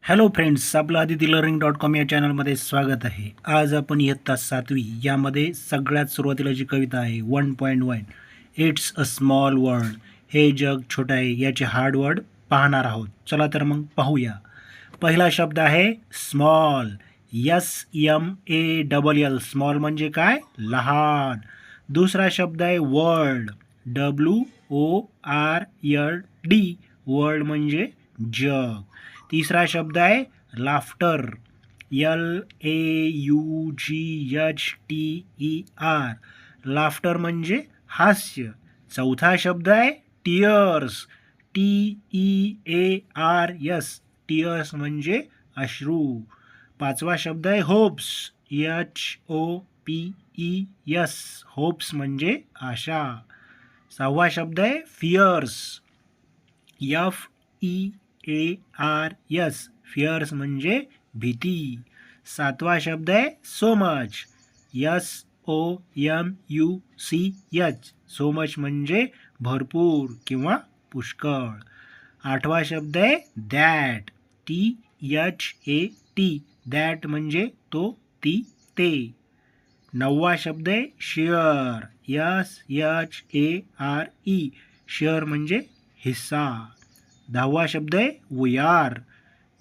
Hello friends, आपलं adithilearning.com या चॅनलमध्ये स्वागत आहे. आज आपण इयत्ता 7वी यामध्ये सगळ्यात सुरुवातीला जी कविता आहे 1.1 इट्स अ स्मॉल वर्ल्ड, हे जग छोटं आहे, याचे हार्ड वर्ड पाहणार आहोत. चला तर मग पाहूया. पहिला शब्द आहे स्मॉल, SMALL. स्मॉल म्हणजे काय? लहान. दुसरा शब्द आहे वर्ल्ड, WORLD. वर्ल्ड म्हणजे जग. तिसरा शब्द आहे लाफ्टर, LAUGHTER. लाफ्टर म्हणजे हास्य. चौथा शब्द आहे टिअर्स, TEARS. टिअर्स म्हणजे अश्रू. पाचवा शब्द आहे होप्स, HOPES. होप्स म्हणजे आशा. सहावा शब्द आहे फिअर्स, FEARS. फिअर्स म्हणजे भीती. सातवा शब्द आहे so much, SOMUCH. So much म्हणजे भरपूर किंवा पुष्कळ. आठवा शब्द आहे दॅट, THAT. दॅट म्हणजे तो, ती, ते. नववा शब्द आहे शेअर, SHARE. शेअर म्हणजे हिस्सा. दहावा शब्द आहे we are,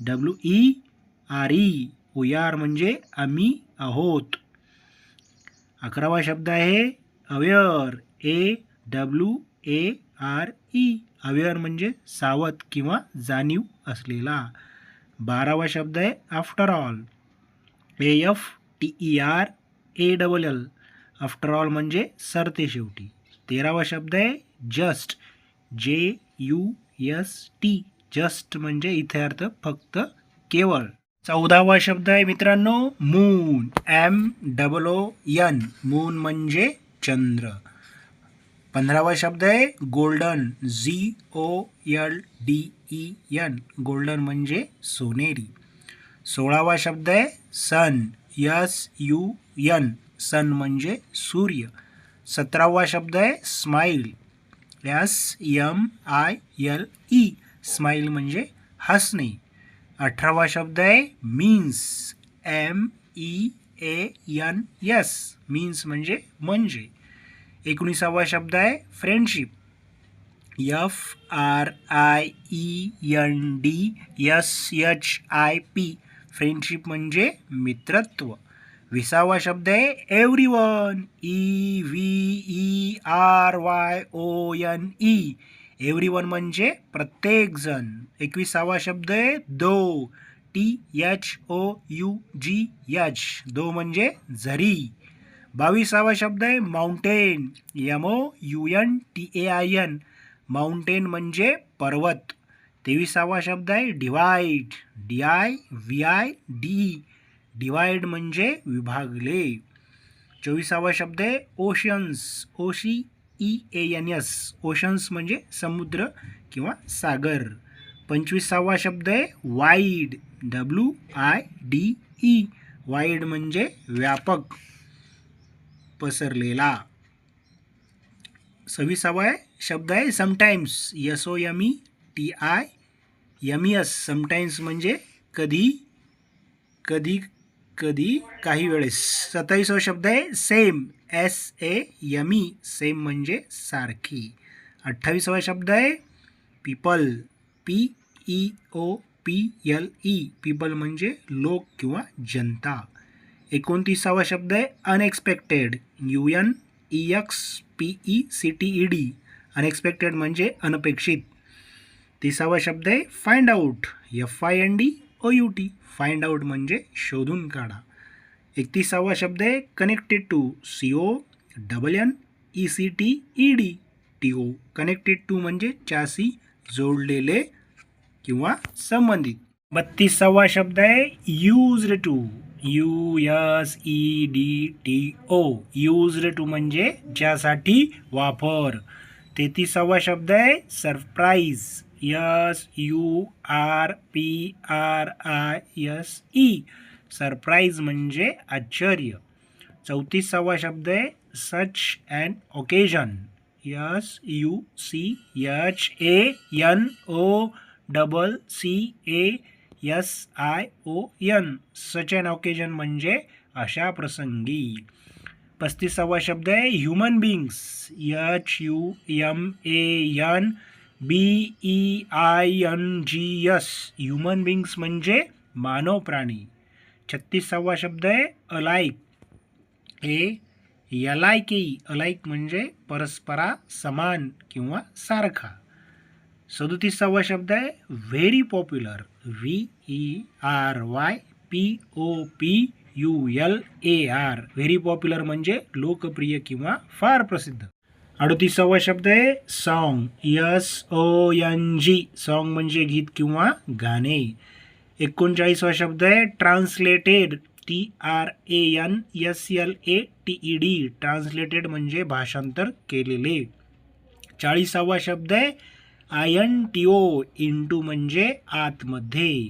WERE. We are म्हणजे आम्ही आहोत. अकरावा शब्द आहे अवेअर, AWARE. अवेअर म्हणजे सावध किंवा जाणीव असलेला. बारावा शब्द आहे after all, AFTERALL. After all म्हणजे सरते शेवटी. तेरावा शब्द आहे जस्ट, JUST. जस्ट म्हणजे इथे अर्थ फक्त, केवळ. चौदावा शब्द आहे मित्रांनो मून, MOON. मून म्हणजे चंद्र. 15वा शब्द आहे गोल्डन, GOLDEN. गोल्डन म्हणजे सोनेरी. 16वा शब्द आहे सन, SUN. सन म्हणजे सूर्य. 17वा शब्द आहे स्माईल, SMILE. स्माईल म्हणजे हसणे. 18वा शब्द आहे मीन्स, MEANS. मीन्स म्हणजे म्हणजे. 19वा शब्द आहे फ्रेंडशिप, FRIENDSHIP. फ्रेंडशिप म्हणजे मित्रत्व. 20वा शब्द आहे एव्हरीवन, EVERYONE. एव्हरीवन म्हणजे प्रत्येकजण. 21वा शब्द आहे दो, THOUGH. दो म्हणजे झरी. 22वा शब्द आहे माउंटेन, MOUNTAIN. माउंटेन म्हणजे पर्वत. 23वा शब्द आहे डिवाइड, DIVIDE. डिवाइड म्हणजे विभागले. 24वा शब्द आहे ओशन्स, OCEANS. ओशन्स म्हणजे समुद्र किंवा सागर. 25वा शब्द आहे वाईड, WIDE. वाईड म्हणजे व्यापक, पसरलेला. 26वा शब्द आहे समटाइम्स, SOMETIMES. समटाइम्स म्हणजे कधी, कधी, कधी, काही वेळेस. 27वा शब्द आहे सेम, SAME. सेम म्हणजे सारखी. 28वा शब्द आहे पीपल, PEOPLE. पीपल म्हणजे लोक किंवा जनता. 29वा शब्द आहे अनएक्सपेक्टेड, UNEXPECTED. अनएक्सपेक्टेड म्हणजे अनपेक्षित. 30वा शब्द आहे find out, FINDOUT. Find out म्हणजे शोधून काढा. 31वा शब्द आहे connected to, CONNECTED. TO. Connected to म्हणजे च्याशी जोडलेले किंवा संबंधित. 32वा शब्द आहे used to, USEDTO. Used to म्हणजे ज्यासाठी वापर. 33वा शब्द आहे सरप्राईज, SURPRISE. सरप्राईज म्हणजे आश्चर्य. 34वा शब्द आहे such and occasion, SUCHANOCCASION. SION, such an occasion म्हणजे अशा प्रसंगी. 35वा शब्द आहे human beings, HUMANBEINGS, human beings म्हणजे मानव प्राणी. 36वा शब्द आहे अलाइक, अलाइक म्हणजे परस्परा समान किंवा सारखा. 37वा शब्द आहे very popular, VERYPOPULAR, very popular म्हणजे लोकप्रिय किंवा फार प्रसिद्ध. 38वा शब्द आहे सॉन्ग, SONG, सॉन्ग म्हणजे गीत किंवा गाणे. 39वा शब्द आहे ट्रान्सलेटेड, TRANSLATED, ट्रान्सलेटेड म्हणजे भाषांतर केलेले. 40वा शब्द आहे INTO, इंटू म्हणजे आतमध्ये.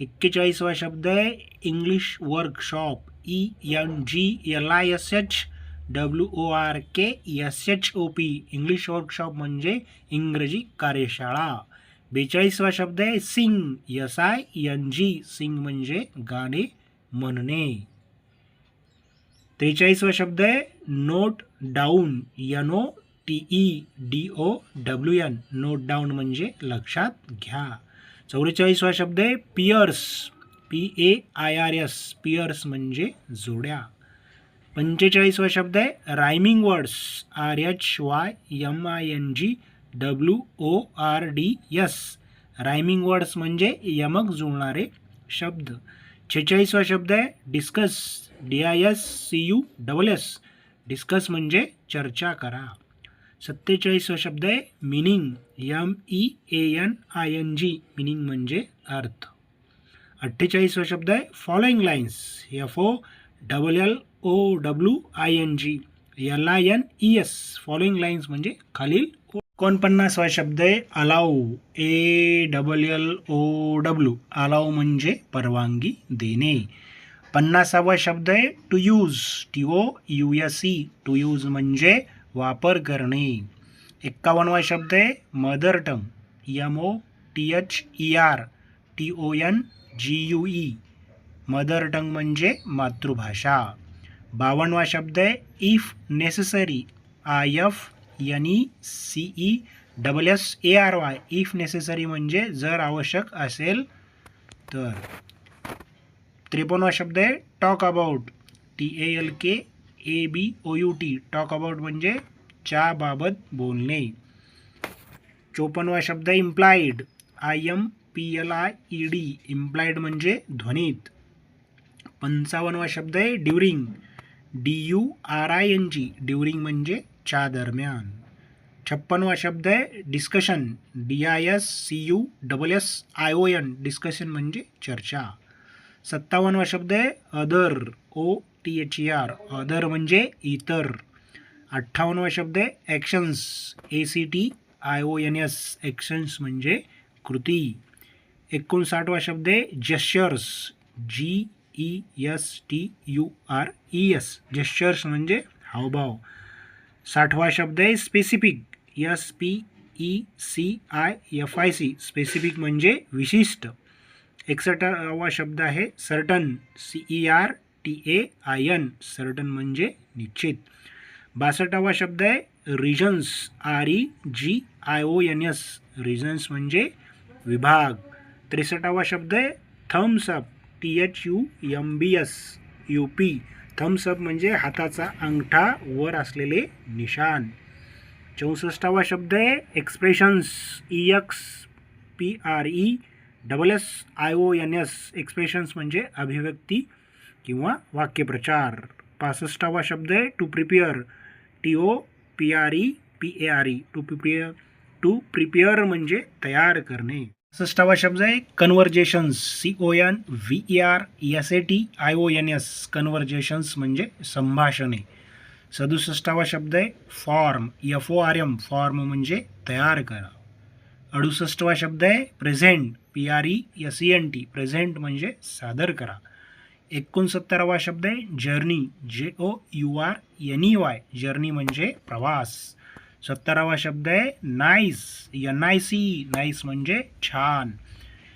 41वा शब्द आहे English workshop, ENGLISHWORKSHOP, English workshop म्हणजे इंग्रजी कार्यशाळा. 42वा शब्द आहे सिंग, SING, सिंग म्हणजे गाणे म्हणणे. 43वा शब्द आहे note down, NOTEDOWN, note down म्हणजे लक्षात घ्या. 44वा शब्द आहे पियर्स, PAIRS, पियर्स म्हणजे जोड्या. 45वा शब्द आहे rhyming words, RHYMINGWORDS, rhyming words म्हणजे यमक जुळणारे शब्द. 46वा शब्द आहे डिस्कस, DISCUSS, डिस्कस म्हणजे चर्चा करा. 47वा शब्द आहे मिनिंग, MEANING, मिनिंग म्हणजे अर्थ. 48वा शब्द आहे following lines, FOLLOWING LINES, following lines म्हणजे खालील. 49वा शब्द आहे अलाउ, ALLOW, अलाउ म्हणजे परवानगी देणे. 50वा शब्द आहे to use, TOUSE, to use म्हणजे वापर करणे. 51वा शब्द आहे mother tongue, MOTHERTONGUE, mother tongue म्हणजे मातृभाषा. 52वा शब्द आहे if necessary, IFNECESSARY, if necessary म्हणजे जर आवश्यक असेल तर. 53वा शब्द आहे talk about, TALKABOUT, talk about म्हणजे च्या बाबत बोलणे. 54वा शब्द आहे इम्प्लाइड, IMPLIED, इम्प्लाइड म्हणजे ध्वनीत. 55वा शब्द आहे ड्युरिंग, DURING, ड्युरिंग म्हणजे च्या दरम्यान. 56वा शब्द आहे डिस्कशन, DISCUSSION, डिस्कशन म्हणजे चर्चा. 57वा शब्द आहे अदर, OTHER, अदर म्हणजे इतर. 58वा शब्द आहे ॲक्शन्स, ACTIONS, ॲक्शन्स म्हणजे कृती. 59वा शब्द आहे जेस्चर्स, GESTURES, जेस्चर्स म्हणजे हावभाव. 60वा शब्द आहे स्पेसिफिक, SPECIFIC, स्पेसिफिक म्हणजे विशिष्ट. 61वा शब्द आहे सर्टन, CERTAIN, सर्टन म्हणजे निश्चित. 62वा शब्द आहे रिजन्स, REGIONS, रिजन्स म्हणजे विभाग. 63वा शब्द आहे thumbs up, THUMBS UP, thumbs up म्हणजे हाताचा अंगठा वर असलेले निशान. 64वा शब्द आहे एक्सप्रेशन्स, EXPRESSIONS, एक्सप्रेशन्स म्हणजे अभिव्यक्ती किंवा वाक्यप्रचार. 65वा शब्द आहे to prepare, TOPREPARE, to prepare म्हणजे तयार करणे. 66वा शब्द आहे कन्व्हर्जेशन्स, CONVERSATIONS, कन्व्हर्जेशन्स म्हणजे संभाषणे. 67वा शब्द आहे फॉर्म, FORM, फॉर्म म्हणजे तयार करा. 68वा शब्द आहे प्रेझेंट, PRESENT, प्रेझेंट म्हणजे सादर करा. 69वा शब्द आहे जर्नी, JOURNEY, जर्नी म्हणजे प्रवास. 70वा शब्द आहे नाईस, NICE, नाईस म्हणजे छान.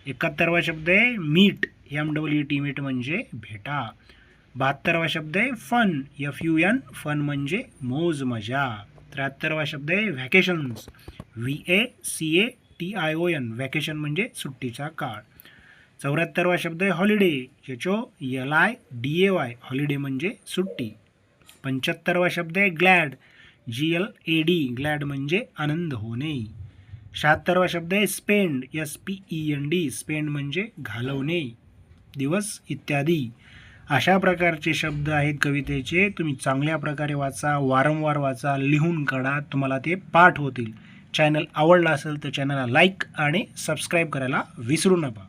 71वा शब्द आहे मीट, MEET मीट म्हणजे भेटा. 72वा शब्द आहे फन, FUN फन म्हणजे मौज मजा. 73वा शब्द आहे व्हॅकेशन्स, VACATION व्हॅकेशन म्हणजे सुट्टीचा काळ. 74वा शब्द आहे हॉलिडे, HOLIDAY हॉलिडे म्हणजे सुट्टी. 75वा शब्द आहे ग्लॅड, GLAD ग्लॅड म्हणजे आनंद होणे. 76वा शब्द आहे स्पेंड, SPEND स्पेंड म्हणजे घालवणे, दिवस इत्यादी. अशा प्रकारचे शब्द आहेत कवितेचे. तुम्ही चांगल्या प्रकारे वाचा, वारंवार वाचा, लिहून काढा, तुम्हाला ते पाठ होतील. चॅनल आवडला असेल तर चॅनलला लाईक आणि सबस्क्राईब करायला विसरू नका.